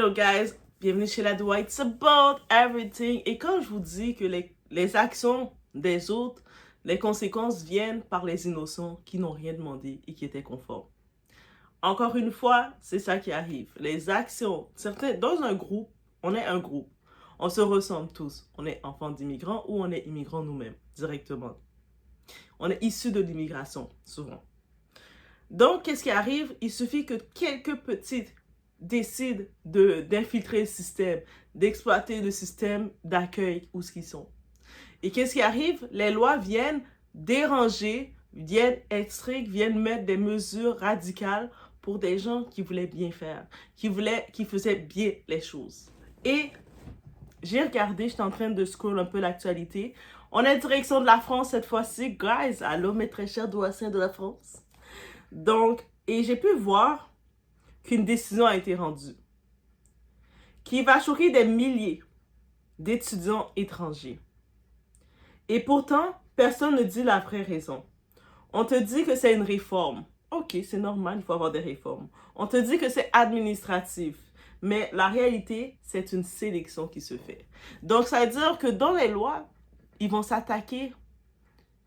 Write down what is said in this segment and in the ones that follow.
Hello guys, bienvenue chez la Dwight, it's about everything. Et quand je vous dis que les actions des autres, les conséquences viennent par les innocents qui n'ont rien demandé et qui étaient conformes. Encore une fois, c'est ça qui arrive. Les actions, certains, dans un groupe, on est un groupe. On se ressemble tous. On est enfants d'immigrants ou on est immigrants nous-mêmes, directement. On est issus de l'immigration, souvent. Donc, qu'est-ce qui arrive? Il suffit que quelques petites décident d'infiltrer le système, d'exploiter le système d'accueil où ce qu'ils sont. Et qu'est-ce qui arrive? Les lois viennent déranger, viennent être strictes, viennent mettre des mesures radicales pour des gens qui voulaient bien faire, qui faisaient bien les choses. Et j'ai regardé, j'étais en train de scroll un peu l'actualité. On est direction de la France cette fois-ci. Guys, allô mes très chers doyens de la France. Donc, et j'ai pu voir qu'une décision a été rendue qui va choquer des milliers d'étudiants étrangers. Et pourtant, personne ne dit la vraie raison. On te dit que c'est une réforme. Ok, c'est normal, il faut avoir des réformes. On te dit que c'est administratif. Mais la réalité, c'est une sélection qui se fait. Donc, ça veut dire que dans les lois, ils vont s'attaquer,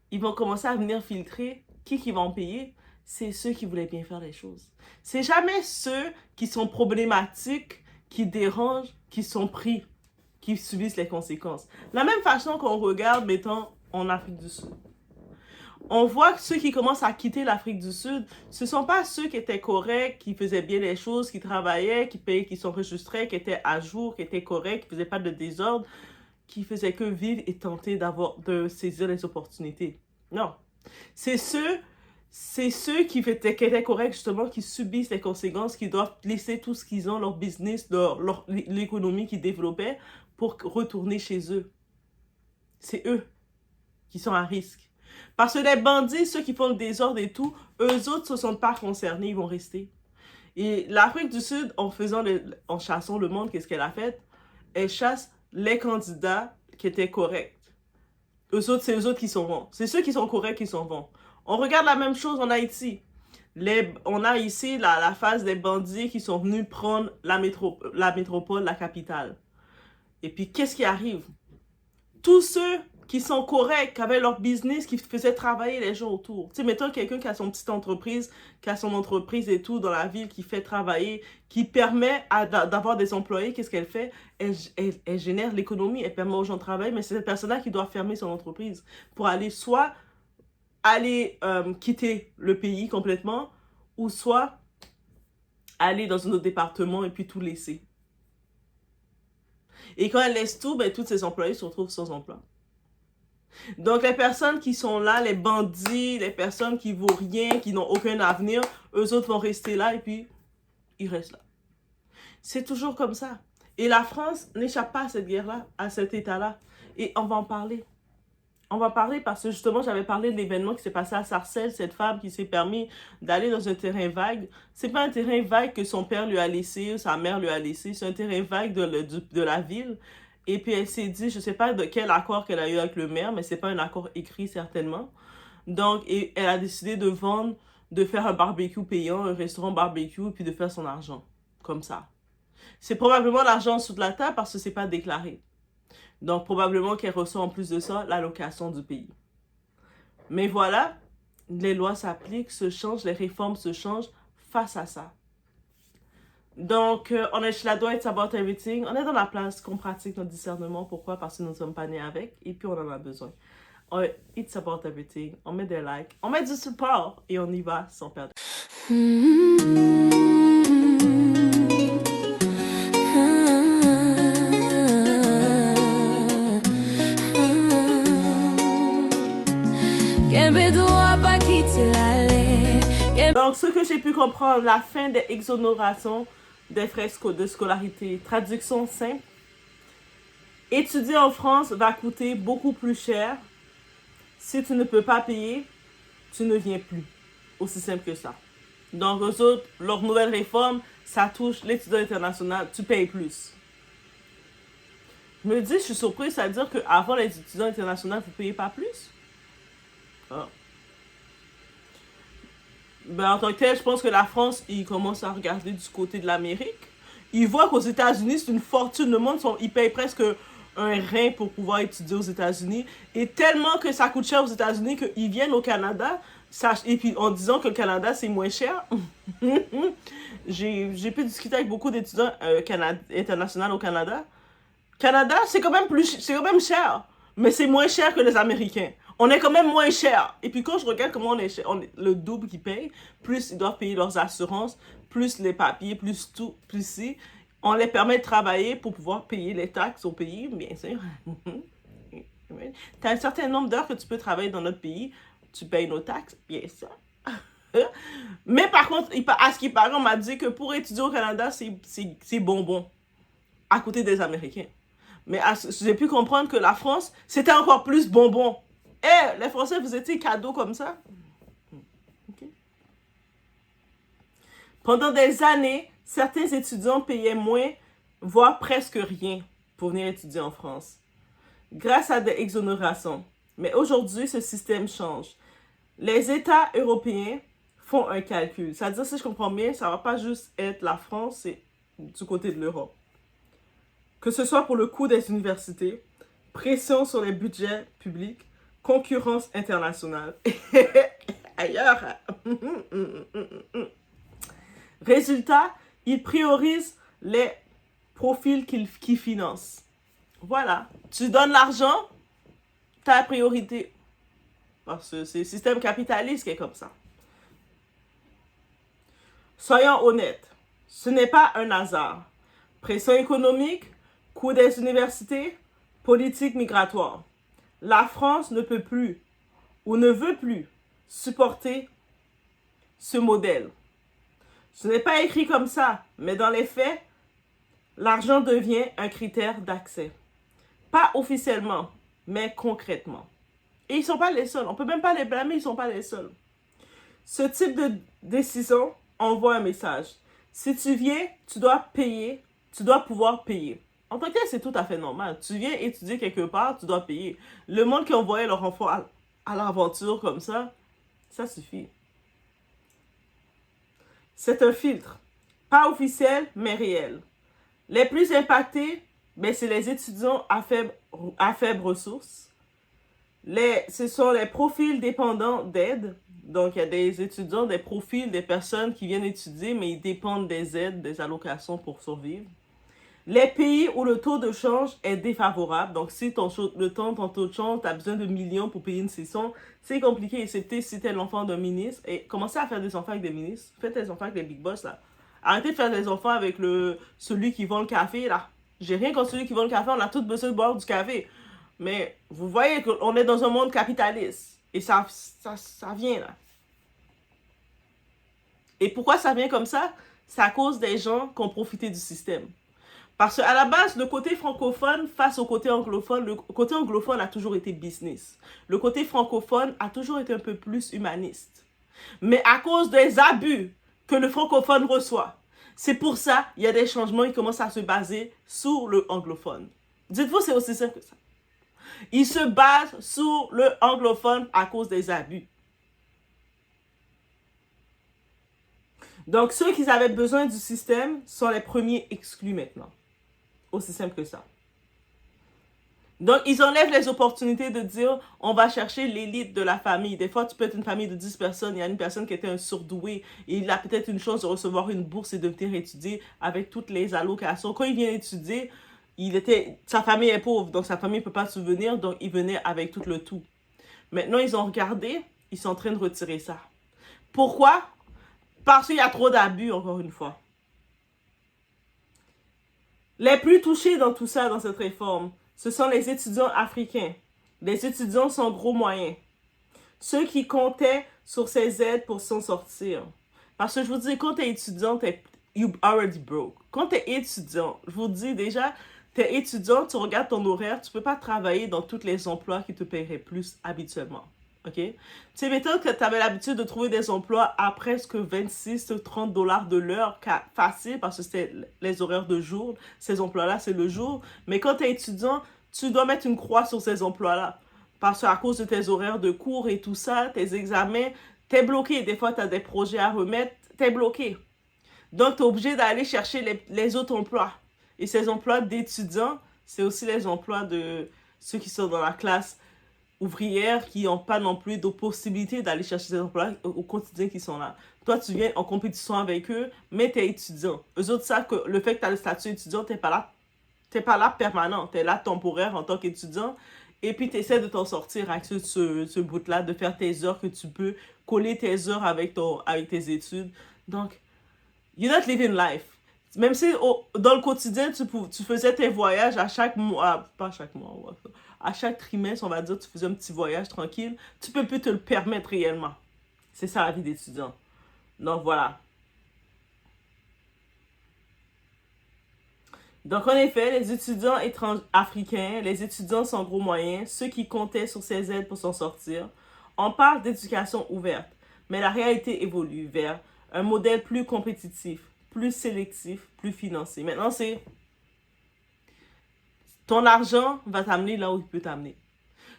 ils vont commencer à venir filtrer qui va en payer. C'est ceux qui voulaient bien faire les choses. C'est jamais ceux qui sont problématiques, qui dérangent, qui sont pris, qui subissent les conséquences. La même façon qu'on regarde, mettons, en Afrique du Sud. On voit que ceux qui commencent à quitter l'Afrique du Sud, ce ne sont pas ceux qui étaient corrects, qui faisaient bien les choses, qui travaillaient, qui payaient, qui s'enregistraient, qui étaient à jour, qui étaient corrects, qui ne faisaient pas de désordre, qui faisaient que vivre et tenter de saisir les opportunités. Non. C'est ceux qui étaient corrects, justement, qui subissent les conséquences, qui doivent laisser tout ce qu'ils ont, leur business, l'économie qu'ils développaient, pour retourner chez eux. C'est eux qui sont à risque. Parce que les bandits, ceux qui font le désordre et tout, eux autres ne se sont pas concernés, ils vont rester. Et l'Afrique du Sud, en chassant le monde, qu'est-ce qu'elle a fait? Elle chasse les candidats qui étaient corrects. Eux autres, c'est eux autres qui sont bons. C'est ceux qui sont corrects qui sont bons. On regarde la même chose en Haïti. On a ici la phase des bandits qui sont venus prendre la métropole, la capitale. Et puis, qu'est-ce qui arrive? Tous ceux qui sont corrects, qui avaient leur business, qui faisaient travailler les gens autour. Tu sais, mettons quelqu'un qui a son petite entreprise, qui a son entreprise et tout dans la ville, qui fait travailler, qui permet d'avoir des employés, qu'est-ce qu'elle fait? Elle génère l'économie, elle permet aux gens de travailler, mais c'est cette personne-là qui doit fermer son entreprise pour aller soit quitter le pays complètement, ou soit aller dans un autre département et puis tout laisser. Et quand elle laisse tout, ben, tous ses employés se retrouvent sans emploi. Donc, les personnes qui sont là, les bandits, les personnes qui ne vaut rien, qui n'ont aucun avenir, eux autres vont rester là et puis ils restent là. C'est toujours comme ça. Et la France n'échappe pas à cette guerre-là, à cet état-là. Et on va en parler. On va parler parce que justement, j'avais parlé de l'événement qui s'est passé à Sarcelles, cette femme qui s'est permis d'aller dans un terrain vague. C'est pas un terrain vague que son père lui a laissé, ou sa mère lui a laissé, c'est un terrain vague de la ville. Et puis elle s'est dit, je sais pas de quel accord qu'elle a eu avec le maire, mais c'est pas un accord écrit certainement. Donc, elle a décidé de vendre, de faire un barbecue payant, un restaurant barbecue, et puis de faire son argent. Comme ça. C'est probablement l'argent sous de la table parce que c'est pas déclaré. Donc, probablement qu'elle reçoit en plus de ça l'allocation du pays. Mais voilà, les lois s'appliquent, se changent, les réformes se changent face à ça. Donc, on est chez la Dwight, it's about everything. On est dans la place qu'on pratique notre discernement. Pourquoi? Parce que nous ne sommes pas nés avec et puis on en a besoin. It's about everything. On met des likes, on met du support et on y va sans perdre. Donc, ce que j'ai pu comprendre, la fin des exonérations des frais de scolarité. Traduction simple. Étudier en France va coûter beaucoup plus cher. Si tu ne peux pas payer, tu ne viens plus. Aussi simple que ça. Donc, eux autres, leur nouvelle réforme, ça touche l'étudiant international. Tu payes plus. Je me dis, je suis surprise, ça veut dire qu'avant les étudiants internationaux, vous ne payez pas plus? Ah. Ben, en tant que tel, je pense que la France, ils commencent à regarder du côté de l'Amérique. Ils voient qu'aux États-Unis, c'est une fortune. Le monde, ils payent presque un rein pour pouvoir étudier aux États-Unis. Et tellement que ça coûte cher aux États-Unis qu'ils viennent au Canada. Et puis en disant que le Canada, c'est moins cher. J'ai pu discuter avec beaucoup d'étudiants internationaux au Canada. Canada, c'est quand même cher. Mais c'est moins cher que les Américains. On est quand même moins cher. Et puis quand je regarde comment on est cher, le double qu'ils payent, plus ils doivent payer leurs assurances, plus les papiers, plus tout, plus si. On les permet de travailler pour pouvoir payer les taxes au pays, bien sûr. Tu as un certain nombre d'heures que tu peux travailler dans notre pays, tu payes nos taxes, bien sûr. Mais par contre, à ce qui paraît, on m'a dit que pour étudier au Canada, c'est bonbon, à côté des Américains. Mais j'ai pu comprendre que la France, c'était encore plus bonbon. Eh, les Français, vous étiez cadeaux comme ça? Okay. Pendant des années, certains étudiants payaient moins, voire presque rien, pour venir étudier en France, grâce à des exonérations. Mais aujourd'hui, ce système change. Les États européens font un calcul. C'est-à-dire, si je comprends bien, ça ne va pas juste être la France, c'est du côté de l'Europe. Que ce soit pour le coût des universités, pression sur les budgets publics, concurrence internationale. Ailleurs. Résultat, ils priorisent les profils qu'ils financent. Voilà. Tu donnes l'argent, ta priorité. Parce que c'est le système capitaliste qui est comme ça. Soyons honnêtes, ce n'est pas un hasard. Pression économique, coût des universités, politique migratoire. La France ne peut plus ou ne veut plus supporter ce modèle. Ce n'est pas écrit comme ça, mais dans les faits, l'argent devient un critère d'accès. Pas officiellement, mais concrètement. Et ils ne sont pas les seuls. On ne peut même pas les blâmer, ils ne sont pas les seuls. Ce type de décision envoie un message. Si tu viens, tu dois payer, tu dois pouvoir payer. En tant que tel, c'est tout à fait normal. Tu viens étudier quelque part, tu dois payer. Le monde qui envoyait leur enfant à l'aventure comme ça suffit. C'est un filtre. Pas officiel, mais réel. Les plus impactés, c'est les étudiants à faible ressources. Ce sont les profils dépendants d'aide. Donc, il y a des étudiants, des profils, des personnes qui viennent étudier, mais ils dépendent des aides, des allocations pour survivre. Les pays où le taux de change est défavorable, donc si ton taux de change, tu as besoin de millions pour payer une session, c'est compliqué, excepté si tu es l'enfant d'un ministre. Et commencez à faire des enfants avec des ministres. Faites des enfants avec des big boss, là. Arrêtez de faire des enfants avec celui qui vend le café, là. J'ai rien contre celui qui vend le café, on a tous besoin de boire du café. Mais vous voyez qu'on est dans un monde capitaliste. Et ça vient, là. Et pourquoi ça vient comme ça? C'est à cause des gens qui ont profité du système. Parce qu'à la base, le côté francophone face au côté anglophone, le côté anglophone a toujours été business. Le côté francophone a toujours été un peu plus humaniste. Mais à cause des abus que le francophone reçoit, c'est pour ça qu'il y a des changements qui commencent à se baser sur le anglophone. Dites-vous, c'est aussi simple que ça. Ils se basent sur le anglophone à cause des abus. Donc, ceux qui avaient besoin du système sont les premiers exclus maintenant. Aussi simple que ça. Donc, ils enlèvent les opportunités de dire on va chercher l'élite de la famille. Des fois, tu peux être une famille de 10 personnes. Il y a une personne qui était un surdoué et il a peut-être une chance de recevoir une bourse et de venir étudier avec toutes les allocations. Quand il vient étudier, sa famille est pauvre, donc sa famille ne peut pas subvenir, donc il venait avec tout le tout. Maintenant, ils ont regardé, ils sont en train de retirer ça. Pourquoi? Parce qu'il y a trop d'abus, encore une fois. Les plus touchés dans tout ça, dans cette réforme, ce sont les étudiants africains, les étudiants sans gros moyens, ceux qui comptaient sur ces aides pour s'en sortir. Parce que je vous dis, quand tu es étudiant, you already broke. Quand tu es étudiant, je vous dis déjà, tu es étudiant, tu regardes ton horaire, tu ne peux pas travailler dans tous les emplois qui te paieraient plus habituellement. OK? Tu sais, mettons que tu avais l'habitude de trouver des emplois à presque 26-30 $ de l'heure, facile, parce que c'était les horaires de jour. Ces emplois-là, c'est le jour. Mais quand tu es étudiant, tu dois mettre une croix sur ces emplois-là. Parce qu'à cause de tes horaires de cours et tout ça, tes examens, tu es bloqué. Des fois, tu as des projets à remettre, tu es bloqué. Donc, tu es obligé d'aller chercher les autres emplois. Et ces emplois d'étudiants, c'est aussi les emplois de ceux qui sont dans la classe ouvrière, qui n'ont pas non plus de possibilité d'aller chercher ces emplois au quotidien qui sont là. Toi, tu viens en compétition avec eux, mais tu es étudiant. Eux autres savent que le fait que tu as le statut étudiant, tu n'es pas là permanent. Tu es là temporaire en tant qu'étudiant. Et puis, tu essaies de t'en sortir avec ce bout-là, de faire tes heures que tu peux, coller tes heures avec tes études. Donc, you're not living life. Même si dans le quotidien, tu faisais tes voyages à chaque mois, pas chaque mois, ouais, à chaque trimestre, on va dire, tu faisais un petit voyage tranquille, tu peux plus te le permettre réellement. C'est ça la vie d'étudiant. Donc voilà. Donc en effet, les étudiants africains, les étudiants sans gros moyens, ceux qui comptaient sur ces aides pour s'en sortir, on parle d'éducation ouverte, mais la réalité évolue vers un modèle plus compétitif, plus sélectif, plus financé. Maintenant, c'est ton argent va t'amener là où il peut t'amener.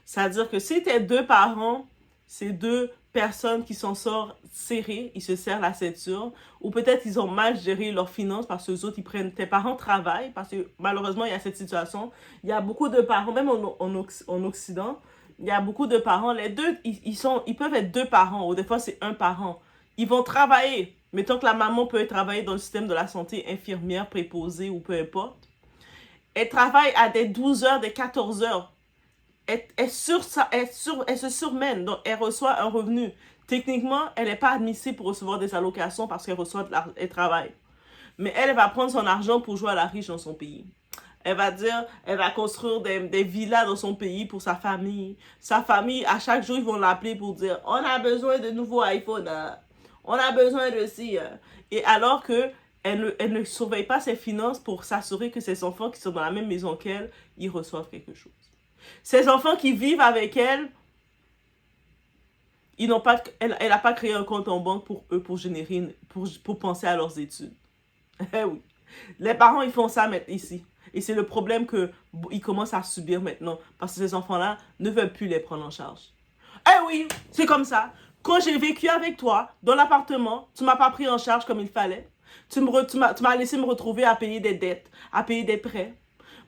C'est-à-dire que si tes deux parents, c'est deux personnes qui s'en sortent serrées, ils se serrent la ceinture, ou peut-être ils ont mal géré leurs finances parce que les autres, tes parents travaillent, parce que malheureusement, il y a cette situation. Il y a beaucoup de parents, même en Occident, il y a beaucoup de parents, les deux, ils peuvent être deux parents, ou des fois c'est un parent. Ils vont travailler. Mettons que la maman peut travailler dans le système de la santé, infirmière, préposée ou peu importe. Elle travaille à des 12 heures, des 14 heures. Elle se surmène, donc elle reçoit un revenu. Techniquement, elle n'est pas admissible pour recevoir des allocations parce qu'elle reçoit elle travaille. Mais elle va prendre son argent pour jouer à la riche dans son pays. Elle va construire des villas dans son pays pour sa famille. Sa famille, à chaque jour, ils vont l'appeler pour dire « On a besoin de nouveaux iPhones. On a besoin de ci. » Et alors que elle ne surveille pas ses finances pour s'assurer que ses enfants qui sont dans la même maison qu'elle, ils reçoivent quelque chose. Ces enfants qui vivent avec elle, elle n'a pas créé un compte en banque pour eux, pour penser à leurs études. Eh oui. Les parents, ils font ça maintenant ici. Et c'est le problème qu'ils commencent à subir maintenant. Parce que ces enfants-là ne veulent plus les prendre en charge. Eh oui, c'est comme ça. Quand j'ai vécu avec toi, dans l'appartement, tu ne m'as pas pris en charge comme il fallait. Tu m'as laissé me retrouver à payer des dettes, à payer des prêts.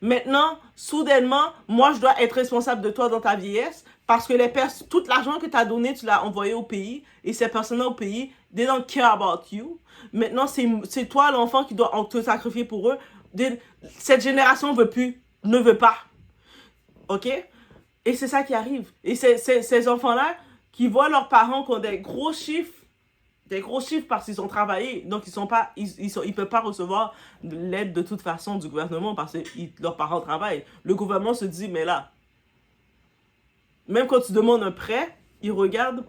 Maintenant, soudainement, moi, je dois être responsable de toi dans ta vieillesse parce que tout l'argent que tu as donné, tu l'as envoyé au pays et ces personnes-là au pays, they don't care about you. Maintenant, c'est toi, l'enfant, qui doit te sacrifier pour eux. Cette génération ne veut pas. OK? Et c'est ça qui arrive. Et ces enfants-là qui voient leurs parents qui ont des gros chiffres parce qu'ils ont travaillé, donc ils peuvent pas recevoir l'aide de toute façon du gouvernement parce que leurs parents travaillent. Le gouvernement se dit, mais là, même quand tu demandes un prêt, ils regardent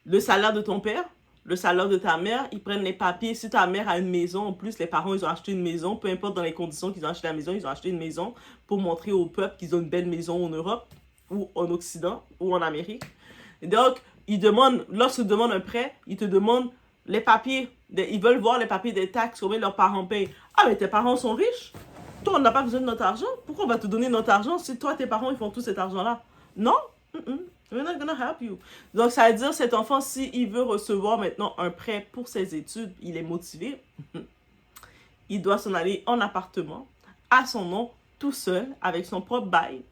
le salaire de ton père, le salaire de ta mère, ils prennent les papiers. Si ta mère a une maison, en plus, les parents, ils ont acheté une maison, peu importe dans les conditions qu'ils ont acheté la maison, ils ont acheté une maison pour montrer au peuple qu'ils ont une belle maison en Europe, ou en Occident, ou en Amérique. Et donc, lorsqu'ils demandent un prêt, ils te demandent les papiers. Ils veulent voir les papiers des taxes, combien leurs parents payent. Ah, mais tes parents sont riches. Toi, on n'a pas besoin de notre argent. Pourquoi on va te donner notre argent si toi, tes parents, ils font tout cet argent-là? Non. We're not gonna help you. Donc, ça veut dire, cet enfant, s'il veut recevoir maintenant un prêt pour ses études, il est motivé. Il doit s'en aller en appartement, à son nom, tout seul, avec son propre bail.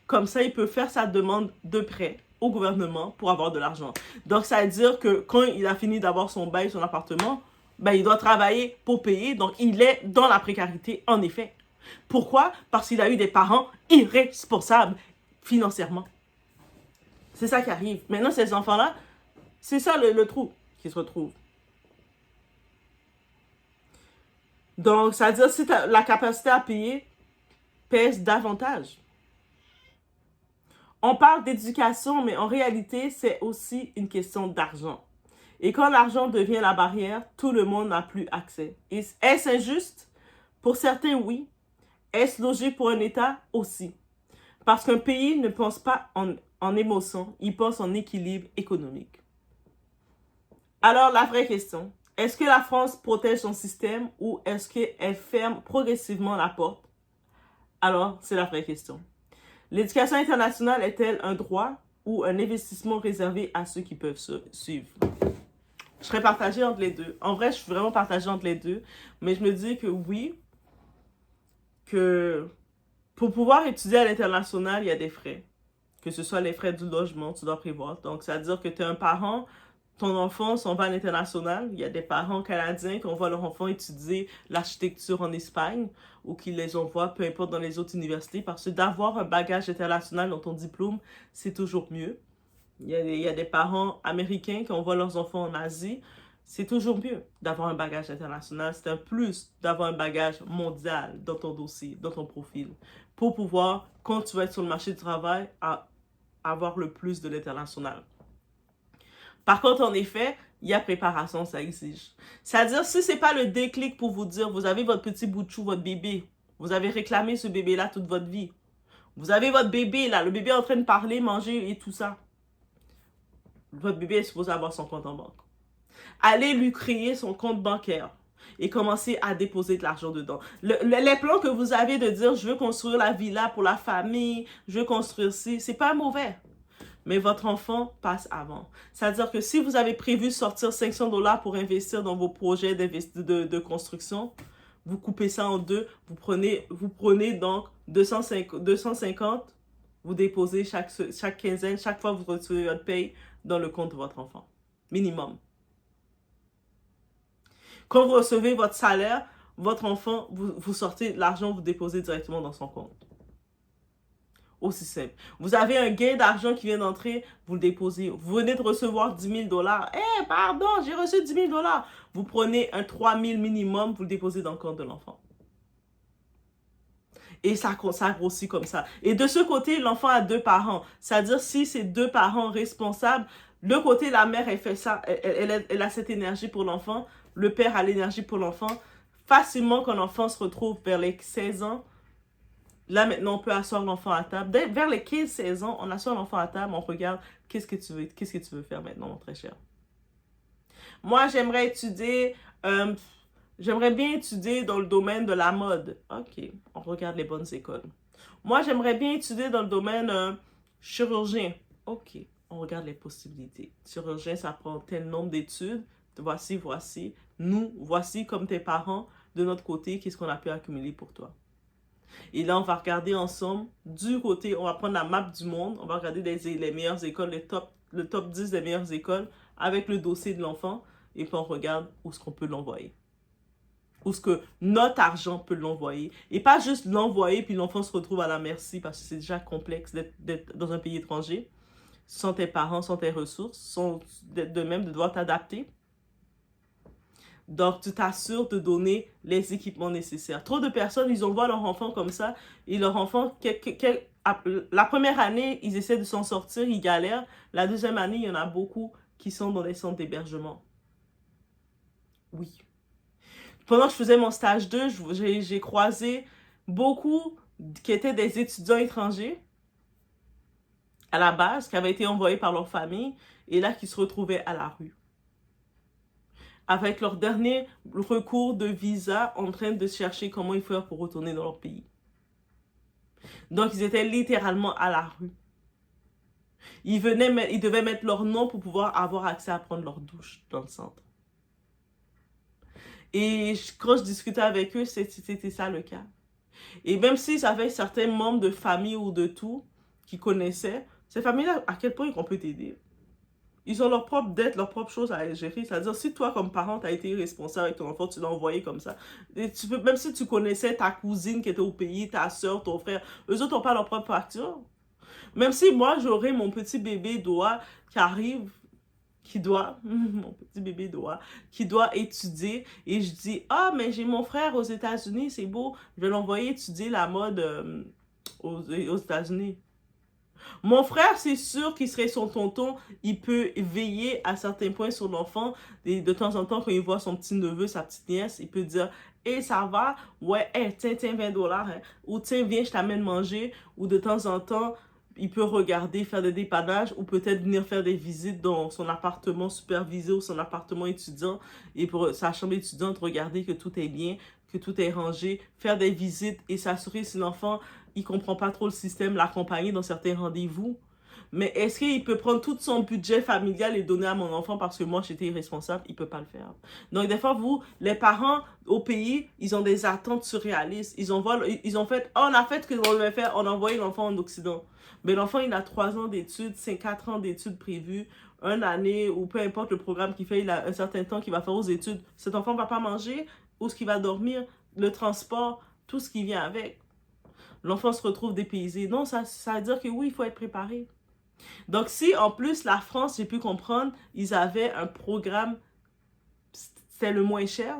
Comme ça, il peut faire sa demande de prêt au gouvernement pour avoir de l'argent. Donc, ça veut dire que quand il a fini d'avoir son bail, son appartement, ben, il doit travailler pour payer. Donc, il est dans la précarité, en effet. Pourquoi? Parce qu'il a eu des parents irresponsables financièrement. C'est ça qui arrive. Maintenant, ces enfants-là, c'est ça le trou qui se retrouve. Donc, ça veut dire que la capacité à payer pèse davantage. On parle d'éducation, mais en réalité, c'est aussi une question d'argent. Et quand l'argent devient la barrière, tout le monde n'a plus accès. Est-ce injuste? Pour certains, oui. Est-ce logique pour un État? Aussi. Parce qu'un pays ne pense pas en émotion, il pense en équilibre économique. Alors, la vraie question, est-ce que la France protège son système ou est-ce qu'elle ferme progressivement la porte? Alors, c'est la vraie question. L'éducation internationale est-elle un droit ou un investissement réservé à ceux qui peuvent suivre? Je serais partagée entre les deux. En vrai, je suis vraiment partagée entre les deux. Mais je me dis que oui, que pour pouvoir étudier à l'international, il y a des frais. Que ce soit les frais du logement, tu dois prévoir. Donc, ça veut dire que tu es un parent, ton enfant s'en va à l'international. Il y a des parents canadiens qui envoient leur enfant étudier l'architecture en Espagne ou qui les envoient, peu importe, dans les autres universités. Parce que d'avoir un bagage international dans ton diplôme, c'est toujours mieux. Il y a des parents américains qui envoient leurs enfants en Asie. C'est toujours mieux d'avoir un bagage international. C'est un plus d'avoir un bagage mondial dans ton dossier, dans ton profil, pour pouvoir, quand tu vas être sur le marché du travail, avoir le plus de l'international. Par contre, en effet, il y a préparation, ça exige. C'est-à-dire, si ce n'est pas le déclic pour vous dire, vous avez votre petit bout de chou, votre bébé, vous avez réclamé ce bébé-là toute votre vie. Vous avez votre bébé, là, le bébé est en train de parler, manger et tout ça. Votre bébé est supposé avoir son compte en banque. Allez lui créer son compte bancaire et commencer à déposer de l'argent dedans. Les plans que vous avez de dire, je veux construire la villa pour la famille, je veux construire ci, c'est pas mauvais. Mais votre enfant passe avant. C'est-à-dire que si vous avez prévu sortir 500 $ pour investir dans vos projets de construction, vous coupez ça en deux, vous prenez donc 250, vous déposez chaque quinzaine, chaque fois vous recevez votre paye dans le compte de votre enfant. Minimum. Quand vous recevez votre salaire, votre enfant, vous sortez l'argent, vous déposez directement dans son compte. Aussi simple. Vous avez un gain d'argent qui vient d'entrer, vous le déposez. Vous venez de recevoir 10 000 $. Eh, pardon, j'ai reçu 10 000 $. Vous prenez un 3 000 minimum, vous le déposez dans le compte de l'enfant. Et ça grossit comme ça. Et de ce côté, l'enfant a 2 parents. C'est-à-dire, si c'est 2 parents responsables, le côté, la mère, elle fait ça, elle a cette énergie pour l'enfant. Le père a l'énergie pour l'enfant. Facilement, quand l'enfant se retrouve vers les 16 ans, là, maintenant, on peut asseoir l'enfant à table. Vers les 15-16 ans, on assoit l'enfant à table, on regarde qu'est-ce que tu veux faire maintenant, mon très cher. Moi, j'aimerais bien étudier dans le domaine de la mode. OK, on regarde les bonnes écoles. Moi, j'aimerais bien étudier dans le domaine chirurgien. OK, on regarde les possibilités. Chirurgien, ça prend tel nombre d'études. Voici. Nous, voici comme tes parents, de notre côté, qu'est-ce qu'on a pu accumuler pour toi. Et là, on va regarder ensemble, du côté, on va prendre la map du monde, on va regarder les meilleures écoles, le top 10 des meilleures écoles avec le dossier de l'enfant, et puis on regarde où est-ce qu'on peut l'envoyer. Où est-ce que notre argent peut l'envoyer. Et pas juste l'envoyer, puis l'enfant se retrouve à la merci, parce que c'est déjà complexe d'être dans un pays étranger, sans tes parents, sans tes ressources, sans de même de devoir t'adapter. Donc, tu t'assures de donner les équipements nécessaires. Trop de personnes, ils envoient leur enfant comme ça, et leur enfant, la première année, ils essaient de s'en sortir, ils galèrent. La deuxième année, il y en a beaucoup qui sont dans des centres d'hébergement. Oui. Pendant que je faisais mon stage 2, j'ai croisé beaucoup qui étaient des étudiants étrangers à la base, qui avaient été envoyés par leur famille, et là, qui se retrouvaient à la rue, avec leur dernier recours de visa, en train de chercher comment ils feraient pour retourner dans leur pays. Donc, ils étaient littéralement à la rue. Ils devaient mettre leur nom pour pouvoir avoir accès à prendre leur douche dans le centre. Et quand je discutais avec eux, c'était ça le cas. Et même s'ils avaient certains membres de famille ou de tout qui connaissaient, ces familles-là, à quel point on peut t'aider? Ils ont leur propre dette, leur propre chose à gérer. C'est-à-dire, si toi, comme parent, tu as été irresponsable avec ton enfant, tu l'as envoyé comme ça. Et même si tu connaissais ta cousine qui était au pays, ta soeur, ton frère, eux autres n'ont pas leur propre facture. Même si moi, j'aurais mon petit bébé Doa qui arrive, mon petit bébé Doa, qui doit étudier, et je dis, ah, mais j'ai mon frère aux États-Unis, c'est beau, je vais l'envoyer étudier la mode aux États-Unis. Mon frère, c'est sûr qu'il serait son tonton. Il peut veiller à certains points sur l'enfant. Et de temps en temps, quand il voit son petit neveu, sa petite nièce, il peut dire, hey, ça va? Ouais, hey, tiens, 20 $. Hein. Ou tiens, viens, je t'amène manger. Ou de temps en temps, il peut regarder, faire des dépannages, ou peut-être venir faire des visites dans son appartement supervisé ou son appartement étudiant. Et pour sa chambre étudiante, regarder que tout est bien, que tout est rangé, faire des visites et s'assurer si l'enfant il comprend pas trop le système, l'accompagner dans certains rendez-vous. Mais est-ce qu'il peut prendre tout son budget familial et donner à mon enfant parce que moi j'étais irresponsable? Il peut pas le faire. Donc des fois, vous, les parents au pays, ils ont des attentes surréalistes. Ils ont fait, oh, on a fait ce qu'on devait faire, on a envoyé l'enfant en Occident. Mais l'enfant, il a 3 ans d'études, 4 ans d'études prévues, une année, ou peu importe le programme qu'il fait, il a un certain temps qu'il va faire aux études. Cet enfant ne va pas manger, où est-ce qu'il va dormir, le transport, tout ce qui vient avec. L'enfant se retrouve dépaysé. Non, ça veut dire que oui, il faut être préparé. Donc, si en plus la France, j'ai pu comprendre, ils avaient un programme, c'était le moins cher.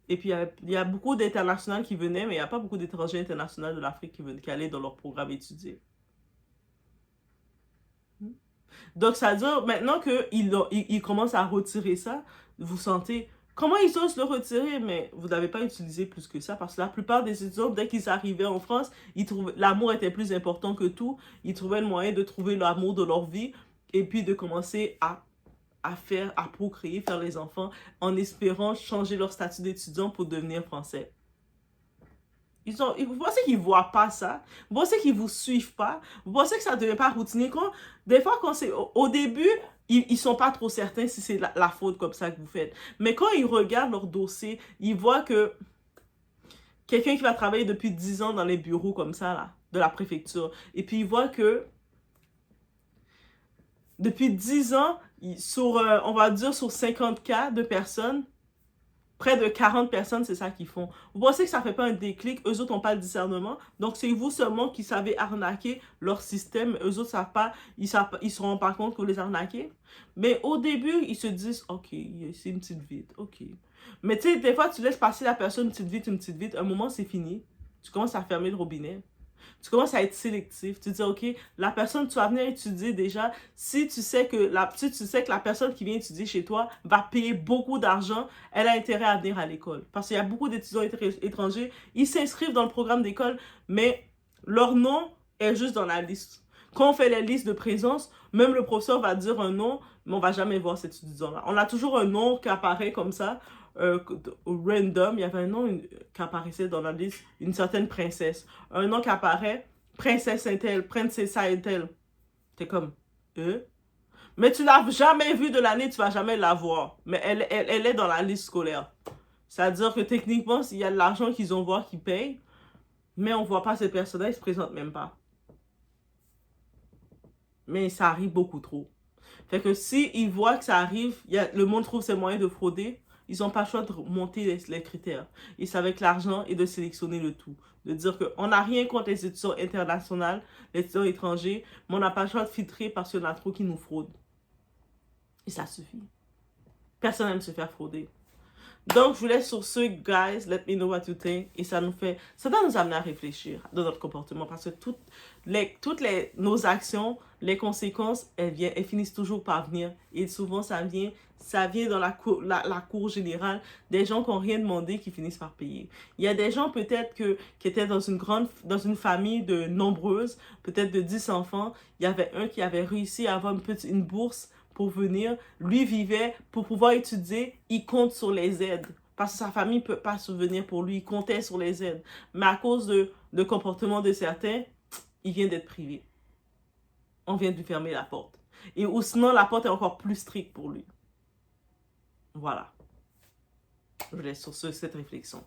Et puis, il y a beaucoup d'internationaux qui venaient, mais il n'y a pas beaucoup d'étrangers internationaux de l'Afrique qui allaient dans leur programme étudier. Donc, ça veut dire, maintenant qu'ils commencent à retirer ça, vous sentez, comment ils osent le retirer? Mais vous n'avez pas utilisé plus que ça, parce que la plupart des étudiants, dès qu'ils arrivaient en France, l'amour était plus important que tout. Ils trouvaient le moyen de trouver l'amour de leur vie, et puis de commencer à procréer, faire les enfants, en espérant changer leur statut d'étudiant pour devenir français. Vous pensez qu'ils ne voient pas ça? Vous pensez qu'ils ne vous suivent pas? Vous pensez que ça ne devient pas routinier? Des fois, au début, ils ne sont pas trop certains si c'est la faute comme ça que vous faites. Mais quand ils regardent leur dossier, ils voient que quelqu'un qui va travailler depuis 10 ans dans les bureaux comme ça, là, de la préfecture, et puis ils voient que depuis 10 ans, on va dire sur 50 cas de personnes, près de 40 personnes, c'est ça qu'ils font. Vous pensez que ça ne fait pas un déclic? Eux autres n'ont pas le discernement. Donc, c'est vous seulement qui savez arnaquer leur système. Eux autres ne savent pas, ils se rendent pas compte que vous les arnaquez. Mais au début, ils se disent, OK, c'est une petite vite, OK. Mais tu sais, des fois, tu laisses passer la personne une petite vite. Un moment, c'est fini. Tu commences à fermer le robinet. Tu commences à être sélectif. Tu dis, OK, la personne, tu vas venir étudier déjà. Si tu sais que la personne qui vient étudier chez toi va payer beaucoup d'argent, elle a intérêt à venir à l'école. Parce qu'il y a beaucoup d'étudiants étrangers, ils s'inscrivent dans le programme d'école, mais leur nom est juste dans la liste. Quand on fait les listes de présence, même le professeur va dire un nom, mais on va jamais voir cet étudiant-là. On a toujours un nom qui apparaît comme ça, random. Il y avait un nom qui apparaissait dans la liste, une certaine princesse. Un nom qui apparaît, princesse Intel, princessa Intel. T'es comme, mais tu l'as jamais vue de l'année, tu vas jamais la voir. Mais elle est dans la liste scolaire. C'est-à-dire que techniquement, s'il y a de l'argent qu'ils ont voir qu'ils payent, mais on voit pas ces personnes-là, ils se présentent même pas. Mais ça arrive beaucoup trop. Fait que si ils voient que ça arrive, le monde trouve ses moyens de frauder, ils n'ont pas le choix de monter les critères. Et c'est avec l'argent et de sélectionner le tout. De dire qu'on n'a rien contre les étudiants internationaux, les étudiants étrangers, mais on n'a pas le choix de filtrer parce qu'il y en a trop qui nous fraudent. Et ça suffit. Personne n'aime se faire frauder. Donc, je vous laisse sur ce, guys. Let me know what you think. Et ça doit nous amener à réfléchir dans notre comportement. Parce que nos actions, les conséquences, elles finissent toujours par venir. Et souvent, ça vient dans la cour générale des gens qui n'ont rien demandé qui finissent par payer. Il y a des gens peut-être qui étaient dans une famille de nombreuses, peut-être de 10 enfants. Il y avait un qui avait réussi à avoir une bourse pour venir, lui vivait pour pouvoir étudier, il compte sur les aides. Parce que sa famille ne peut pas subvenir pour lui, il comptait sur les aides. Mais à cause de comportement de certains, il vient d'être privé. On vient de lui fermer la porte. Ou sinon, la porte est encore plus stricte pour lui. Voilà. Je laisse sur cette réflexion.